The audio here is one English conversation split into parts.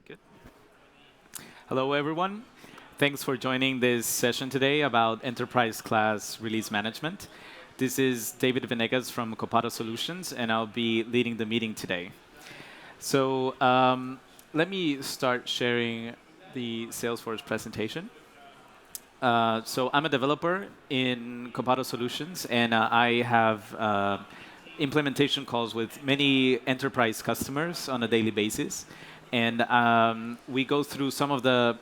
Good. Hello, everyone. Thanks for joining this session today about enterprise class release management. This is David Venegas from Copado Solutions, and I'll be leading the meeting today. So let me start sharing the Salesforce presentation. So I'm a developer in Copado Solutions, and I have implementation calls with many enterprise customers on a daily basis. And we go through some of the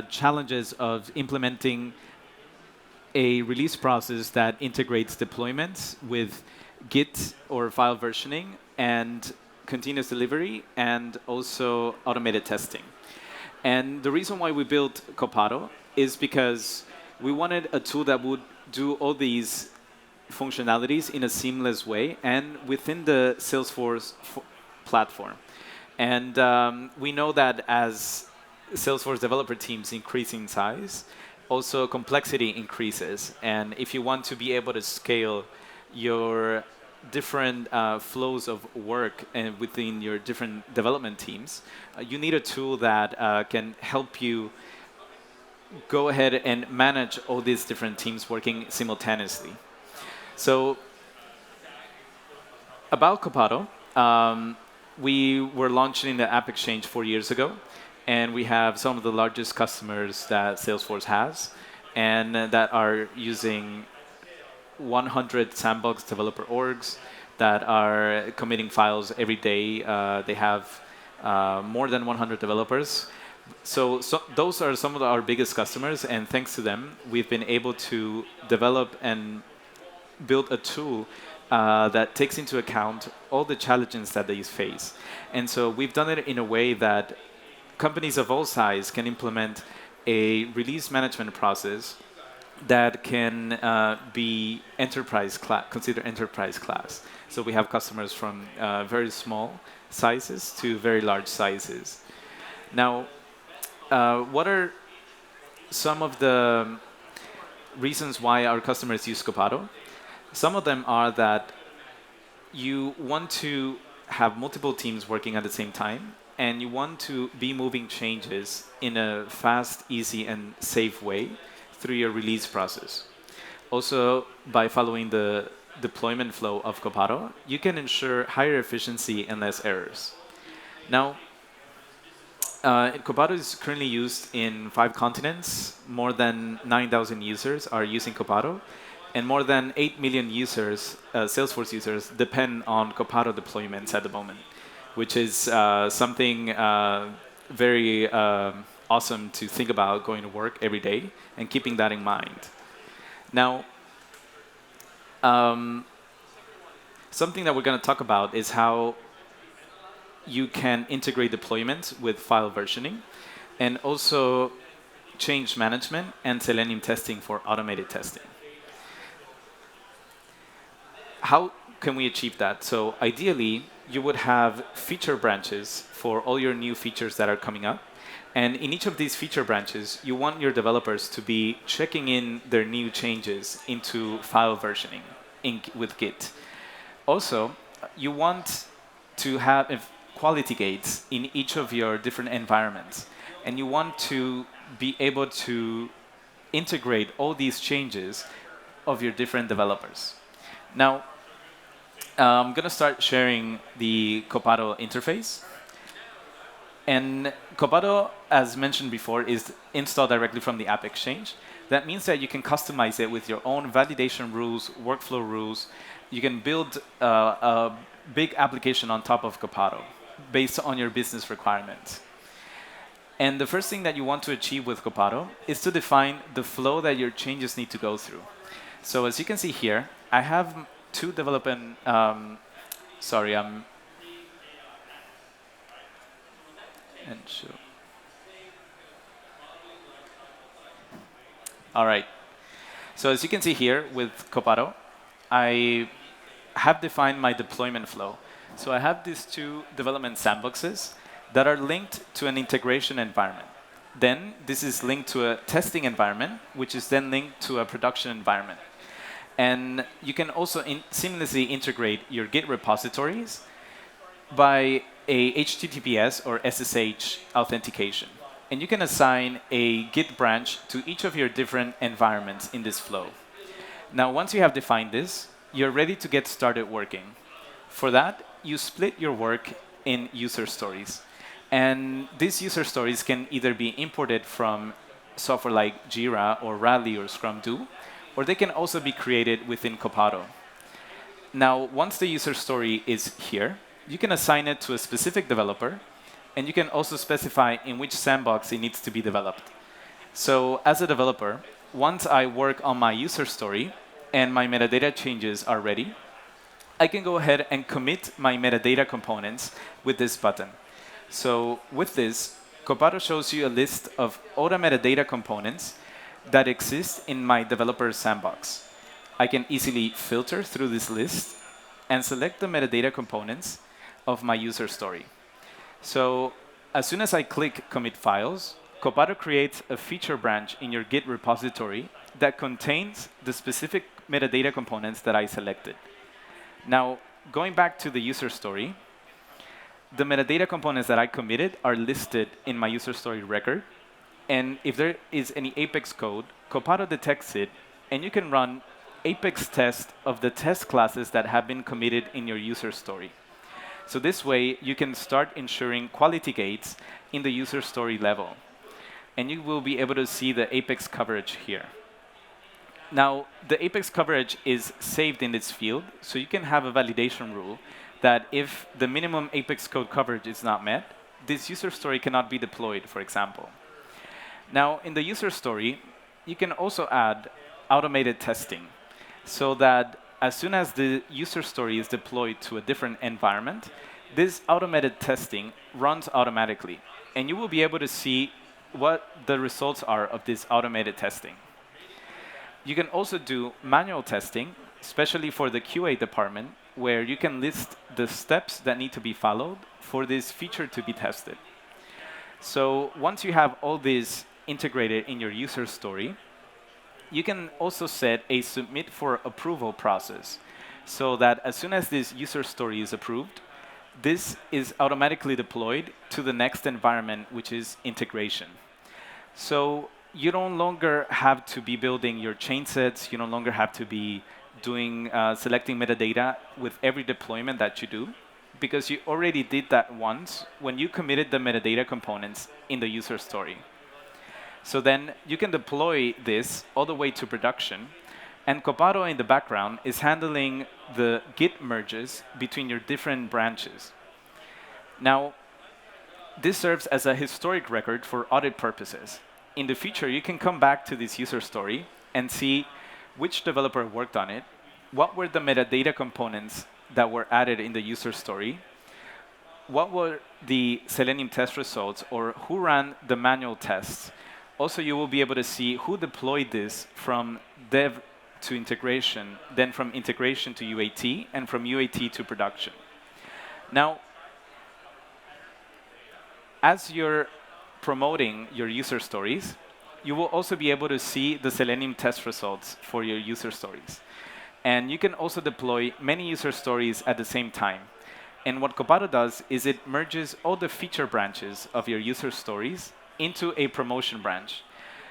challenges of implementing a release process that integrates deployments with Git or file versioning and continuous delivery and also automated testing. And the reason why we built Copado is because we wanted a tool that would do all these functionalities in a seamless way and within the Salesforce platform. And we know that as Salesforce developer teams increase in size, also complexity increases. And if you want to be able to scale your different flows of work and within your different development teams, you need a tool that can help you go ahead and manage all these different teams working simultaneously. So about Copado, we were launching the App Exchange 4 years ago, and we have some of the largest customers that Salesforce has, and that are using 100 sandbox developer orgs that are committing files every day. They have more than 100 developers. So those are some of our biggest customers, and thanks to them, we've been able to develop and build a tool that takes into account all the challenges that they face. And so we've done it in a way that companies of all sizes can implement a release management process that can be enterprise class, considered enterprise class. So we have customers from very small sizes to very large sizes. Now, what are some of the reasons why our customers use Copado? Some of them are that you want to have multiple teams working at the same time, and you want to be moving changes in a fast, easy, and safe way through your release process. Also, by following the deployment flow of Copado, you can ensure higher efficiency and less errors. Now, Copado is currently used in 5 continents. More than 9,000 users are using Copado, and more than 8 million users, Salesforce users, depend on Copado deployments at the moment, which is something very awesome to think about going to work every day and keeping that in mind. Now, something that we're going to talk about is how you can integrate deployment with file versioning and also change management and Selenium testing for automated testing. How can we achieve that? So ideally, you would have feature branches for all your new features that are coming up. And in each of these feature branches, you want your developers to be checking in their new changes into file versioning with Git. Also, you want to have quality gates in each of your different environments. And you want to be able to integrate all these changes of your different developers. Now, I'm going to start sharing the Copado interface. And Copado, as mentioned before, is installed directly from the App Exchange. That means that you can customize it with your own validation rules, workflow rules. You can build a big application on top of Copado based on your business requirements. And the first thing that you want to achieve with Copado is to define the flow that your changes need to go through. So as you can see here, I have 2 development, sorry, and show. All right. So as you can see here with Copado, I have defined my deployment flow. So I have these 2 development sandboxes that are linked to an integration environment. Then this is linked to a testing environment, which is then linked to a production environment. And you can also seamlessly integrate your Git repositories by a HTTPS or SSH authentication. And you can assign a Git branch to each of your different environments in this flow. Now, once you have defined this, you're ready to get started working. For that, you split your work in user stories. And these user stories can either be imported from software like Jira or Rally or Scrum Do, or they can also be created within Copado. Now, once the user story is here, you can assign it to a specific developer, and you can also specify in which sandbox it needs to be developed. So as a developer, once I work on my user story and my metadata changes are ready, I can go ahead and commit my metadata components with this button. So with this, Copado shows you a list of all the metadata components that exist in my developer sandbox. I can easily filter through this list and select the metadata components of my user story. So as soon as I click Commit Files, Copado creates a feature branch in your Git repository that contains the specific metadata components that I selected. Now, going back to the user story, the metadata components that I committed are listed in my user story record. And if there is any Apex code, Copado detects it, and you can run Apex test of the test classes that have been committed in your user story. So this way, you can start ensuring quality gates in the user story level. And you will be able to see the Apex coverage here. Now, the Apex coverage is saved in this field, so you can have a validation rule that if the minimum Apex code coverage is not met, this user story cannot be deployed, for example. Now, in the user story, you can also add automated testing, so that as soon as the user story is deployed to a different environment, this automated testing runs automatically. And you will be able to see what the results are of this automated testing. You can also do manual testing, especially for the QA department, where you can list the steps that need to be followed for this feature to be tested. So once you have all this integrated in your user story, you can also set a submit for approval process, so that as soon as this user story is approved, this is automatically deployed to the next environment, which is integration. So you no longer have to be building your chain sets. You no longer have to be doing selecting metadata with every deployment that you do, because you already did that once when you committed the metadata components in the user story. So then you can deploy this all the way to production, and Copado in the background is handling the Git merges between your different branches. Now, this serves as a historic record for audit purposes. In the future, you can come back to this user story and see which developer worked on it, what were the metadata components that were added in the user story, what were the Selenium test results, or who ran the manual tests. Also, you will be able to see who deployed this from dev to integration, then from integration to UAT, and from UAT to production. Now, as you're promoting your user stories, you will also be able to see the Selenium test results for your user stories. And you can also deploy many user stories at the same time. And what Copado does is it merges all the feature branches of your user stories into a promotion branch.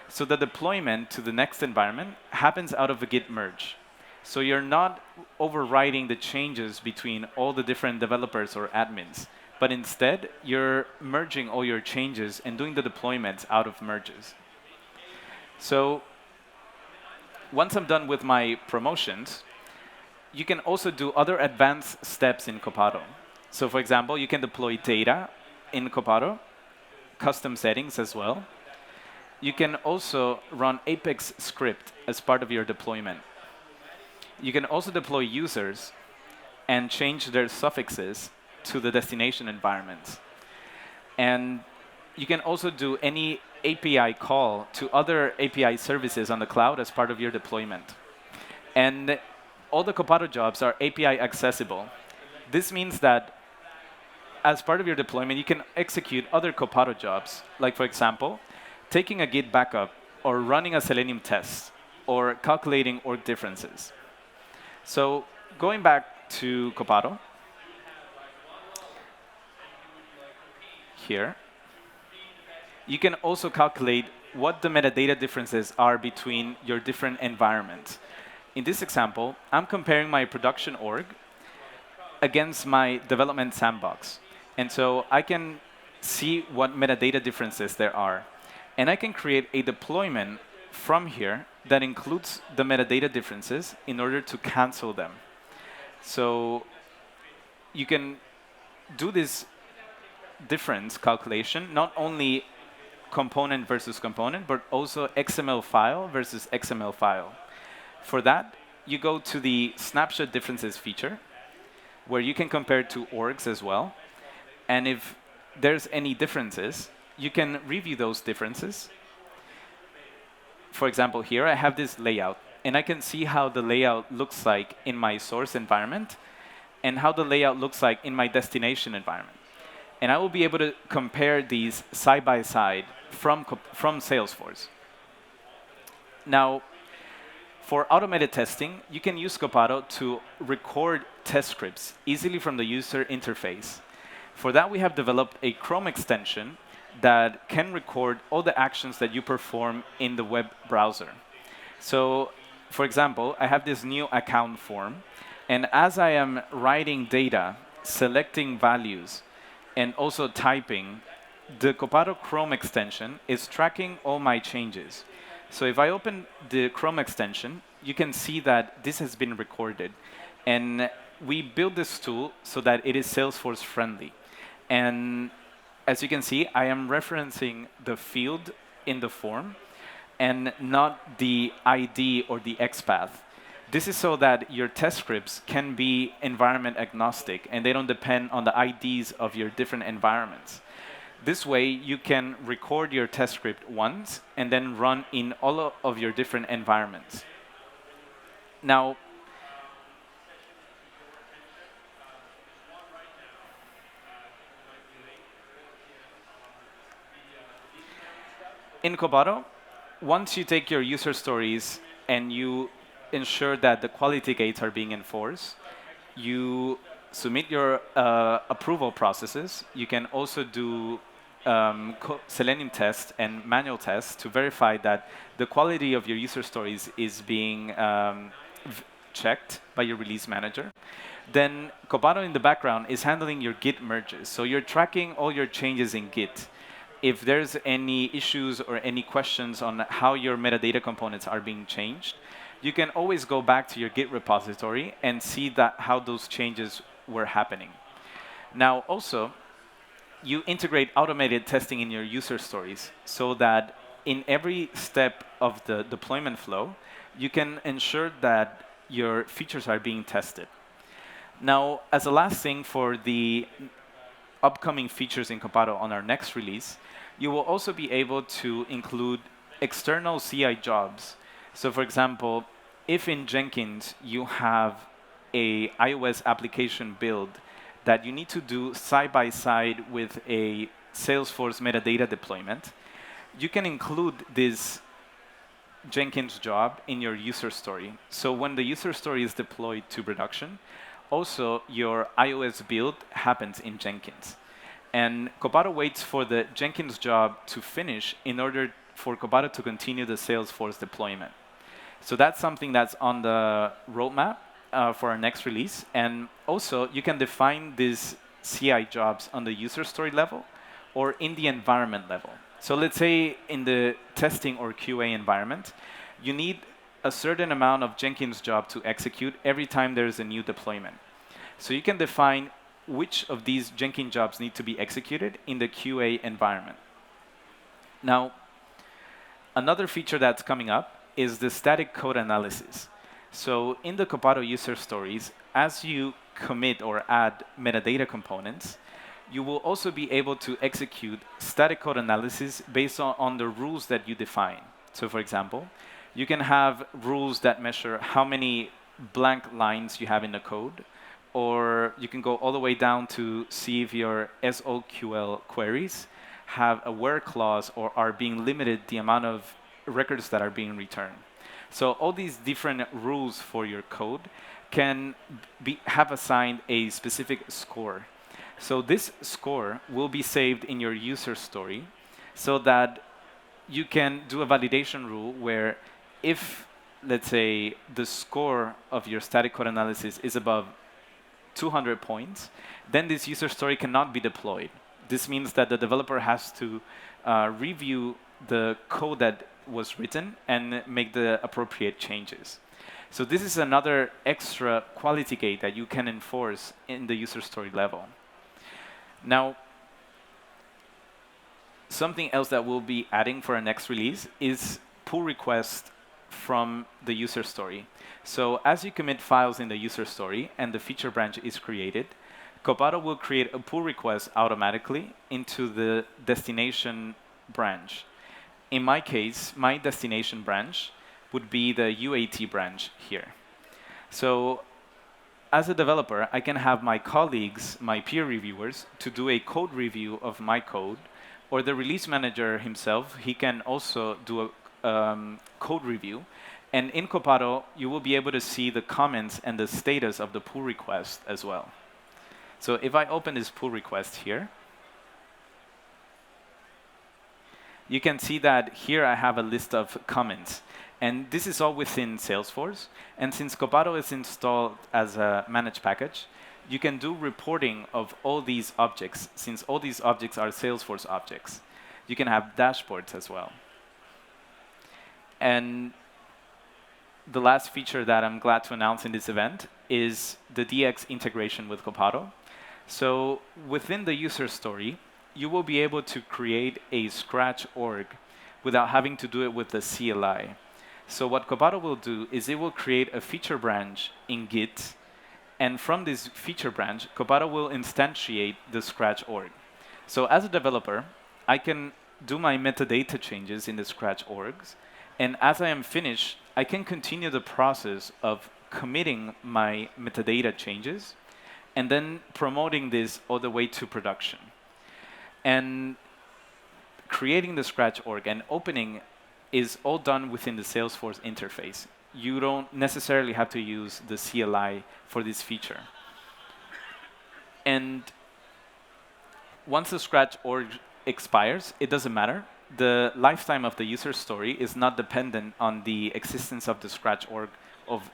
So the deployment to the next environment happens out of a Git merge. So you're not overriding the changes between all the different developers or admins, but instead, you're merging all your changes and doing the deployments out of merges. So once I'm done with my promotions, you can also do other advanced steps in Copado. So for example, you can deploy data in Copado, custom settings as well. You can also run Apex script as part of your deployment. You can also deploy users and change their suffixes to the destination environments. And you can also do any API call to other API services on the cloud as part of your deployment. And all the Copado jobs are API accessible. This means that as part of your deployment, you can execute other Copado jobs, like for example, taking a Git backup or running a Selenium test or calculating org differences. So going back to Copado, here, you can also calculate what the metadata differences are between your different environments. In this example, I'm comparing my production org against my development sandbox. And so I can see what metadata differences there are. And I can create a deployment from here that includes the metadata differences in order to cancel them. So you can do this difference calculation, not only component versus component, but also XML file versus XML file. For that, you go to the snapshot differences feature, where you can compare two orgs as well. And if there's any differences, you can review those differences. For example, here I have this layout, and I can see how the layout looks like in my source environment and how the layout looks like in my destination environment. And I will be able to compare these side by side from Salesforce. Now, for automated testing, you can use Copado to record test scripts easily from the user interface. For that, we have developed a Chrome extension that can record all the actions that you perform in the web browser. So, for example, I have this new account form, and as I am writing data, selecting values, and also typing, the Copado Chrome extension is tracking all my changes. So if I open the Chrome extension, you can see that this has been recorded. And we built this tool so that it is Salesforce friendly. And as you can see, I am referencing the field in the form and not the ID or the XPath. This is so that your test scripts can be environment agnostic and they don't depend on the IDs of your different environments. This way, you can record your test script once and then run in all of your different environments. Now, in Copado, once you take your user stories and you ensure that the quality gates are being enforced, you submit your approval processes. You can also do Selenium tests and manual tests to verify that the quality of your user stories is being checked by your release manager. Then Copado in the background is handling your Git merges. So you're tracking all your changes in Git. If there's any issues or any questions on how your metadata components are being changed, you can always go back to your Git repository and see that how those changes were happening. Now, also, you integrate automated testing in your user stories so that in every step of the deployment flow, you can ensure that your features are being tested. Now, as a last thing for the upcoming features in Copado on our next release, you will also be able to include external CI jobs. So for example, if in Jenkins you have a iOS application build that you need to do side by side with a Salesforce metadata deployment, you can include this Jenkins job in your user story. So when the user story is deployed to production, also your iOS build happens in Jenkins. And Copado waits for the Jenkins job to finish in order for Copado to continue the Salesforce deployment. So that's something that's on the roadmap for our next release. And also, you can define these CI jobs on the user story level or in the environment level. So let's say in the testing or QA environment, you need a certain amount of Jenkins job to execute every time there's a new deployment. So you can define which of these Jenkins jobs need to be executed in the QA environment. Now, another feature that's coming up is the static code analysis. So in the Copado user stories, as you commit or add metadata components, you will also be able to execute static code analysis based on the rules that you define. So for example, you can have rules that measure how many blank lines you have in the code, or you can go all the way down to see if your SOQL queries have a where clause or are being limited the amount of records that are being returned. So all these different rules for your code can have assigned a specific score. So this score will be saved in your user story so that you can do a validation rule where if, let's say, the score of your static code analysis is above 200 points, then this user story cannot be deployed. This means that the developer has to review the code that was written and make the appropriate changes. So this is another extra quality gate that you can enforce in the user story level. Now, something else that we'll be adding for our next release is pull request from the user story. So as you commit files in the user story and the feature branch is created, Copado will create a pull request automatically into the destination branch. In my case, my destination branch would be the UAT branch here. So as a developer, I can have my colleagues, my peer reviewers, to do a code review of my code, or the release manager himself, he can also do a code review. And in Copado, you will be able to see the comments and the status of the pull request as well. So if I open this pull request here, you can see that here I have a list of comments. And this is all within Salesforce. And since Copado is installed as a managed package, you can do reporting of all these objects, since all these objects are Salesforce objects. You can have dashboards as well. And the last feature that I'm glad to announce in this event is the DX integration with Copado. So within the user story, you will be able to create a Scratch org without having to do it with the CLI. So what Copado will do is it will create a feature branch in Git. And from this feature branch, Copado will instantiate the Scratch org. So as a developer, I can do my metadata changes in the Scratch orgs. And as I am finished, I can continue the process of committing my metadata changes and then promoting this all the way to production. And creating the Scratch org and opening is all done within the Salesforce interface. You don't necessarily have to use the CLI for this feature. And once the Scratch org expires, it doesn't matter. The lifetime of the user story is not dependent on the existence of the Scratch org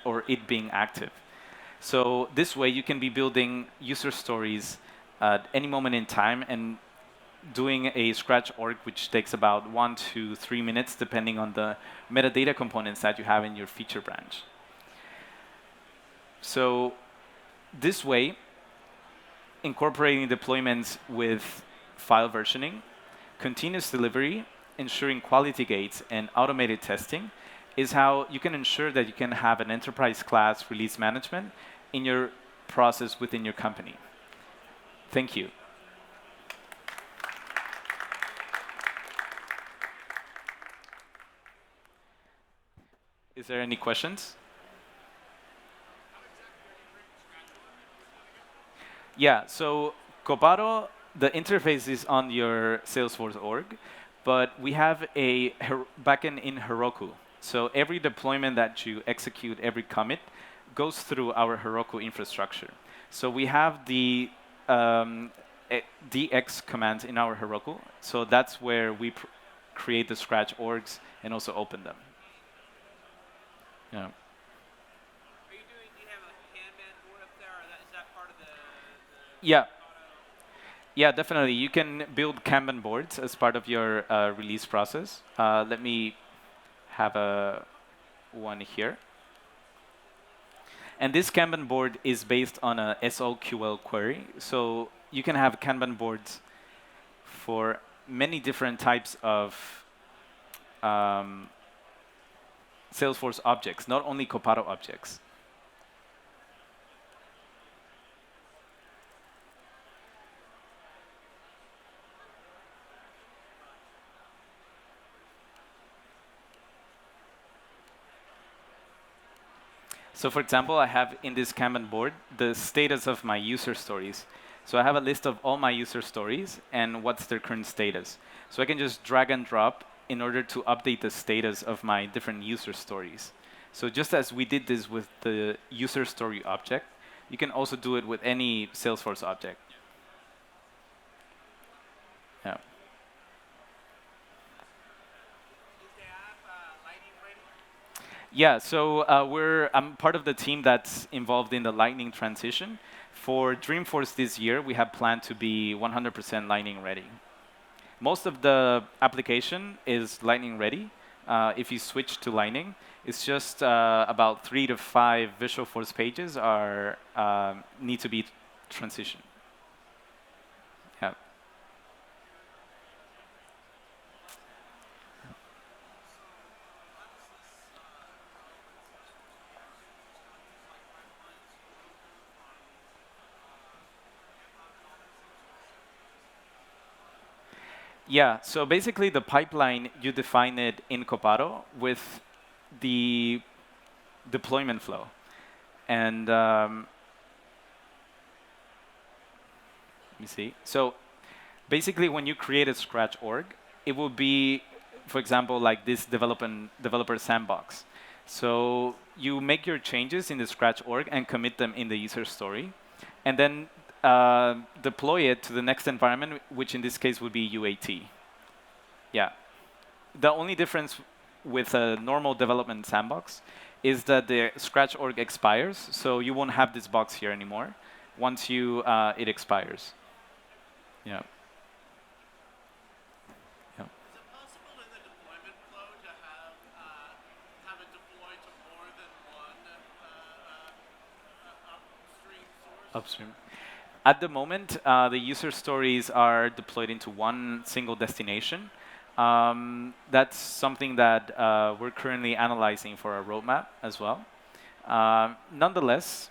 or it being active. So this way, you can be building user stories at any moment in time and doing a Scratch org, which takes about 1 to 3 minutes, depending on the metadata components that you have in your feature branch. So this way, incorporating deployments with file versioning, continuous delivery, ensuring quality gates, and automated testing is how you can ensure that you can have an enterprise class release management in your process within your company. Thank you. Is there any questions? Yeah, so Copado, the interface is on your Salesforce org, but we have a backend in Heroku. So every deployment that you execute, every commit, goes through our Heroku infrastructure. So we have the DX commands in our Heroku. So that's where we create the Scratch orgs and also open them. Yeah. Do you have a Kanban board up there, or is that part of the Yeah. Yeah, definitely. You can build Kanban boards as part of your release process. Let me have one here. And this Kanban board is based on a SOQL query. So you can have Kanban boards for many different types of Salesforce objects, not only Copado objects. So for example, I have in this Kanban board the status of my user stories. So I have a list of all my user stories and what's their current status. So I can just drag and drop in order to update the status of my different user stories. So just as we did this with the user story object, you can also do it with any Salesforce object. Yeah, so I'm part of the team that's involved in the Lightning transition. For Dreamforce this year, we have planned to be 100% Lightning ready. Most of the application is Lightning ready. If you switch to Lightning, it's just about 3 to 5 Visualforce pages are need to be transitioned. Yeah. Yeah. So basically, the pipeline you define it in Copado with the deployment flow, and let me see. So basically, when you create a Scratch org, it will be, for example, like this developer sandbox. So you make your changes in the Scratch org and commit them in the user story, and then deploy it to the next environment, which in this case would be UAT. Yeah. The only difference with a normal development sandbox is that the Scratch org expires, so you won't have this box here anymore once it expires. Yeah. Yeah. Is it possible in the deployment flow to have it deploy to more than one upstream source? Upstream. At the moment, the user stories are deployed into one single destination. That's something that we're currently analyzing for our roadmap as well. Nonetheless,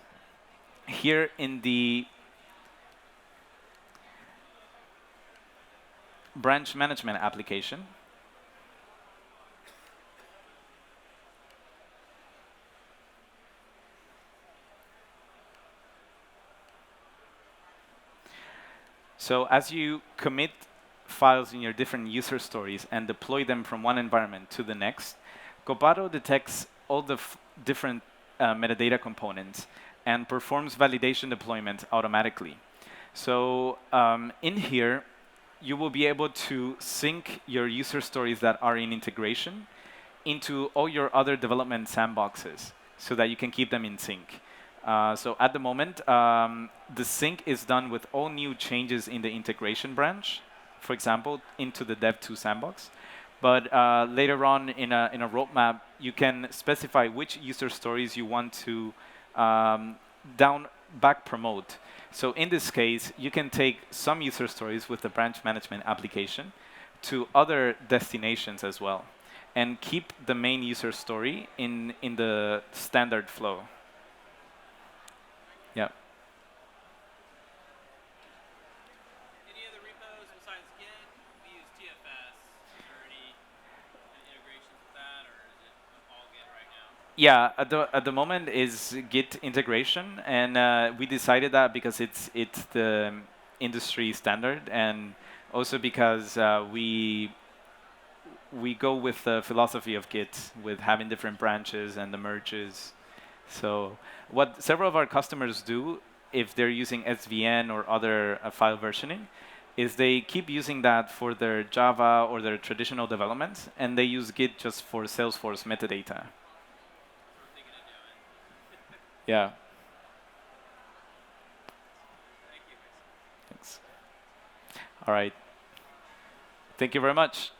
here in the branch management application, so as you commit files in your different user stories and deploy them from one environment to the next, Copado detects all the different metadata components and performs validation deployment automatically. So in here, you will be able to sync your user stories that are in integration into all your other development sandboxes so that you can keep them in sync. So at the moment, the sync is done with all new changes in the integration branch, for example, into the Dev2 sandbox. But later on in a roadmap, you can specify which user stories you want to back promote. So in this case, you can take some user stories with the branch management application to other destinations as well, and keep the main user story in the standard flow. Yeah. Any other repos besides Git? We use TFS. Is there any integrations with that, or is it all Git right now? Yeah, at the moment is Git integration, and we decided that because it's the industry standard, and also because we go with the philosophy of Git with having different branches and the merges. So what several of our customers do, if they're using SVN or other file versioning, is they keep using that for their Java or their traditional developments, and they use Git just for Salesforce metadata. That's what I'm thinking of doing. Yeah. Thank you. Thanks. All right. Thank you very much.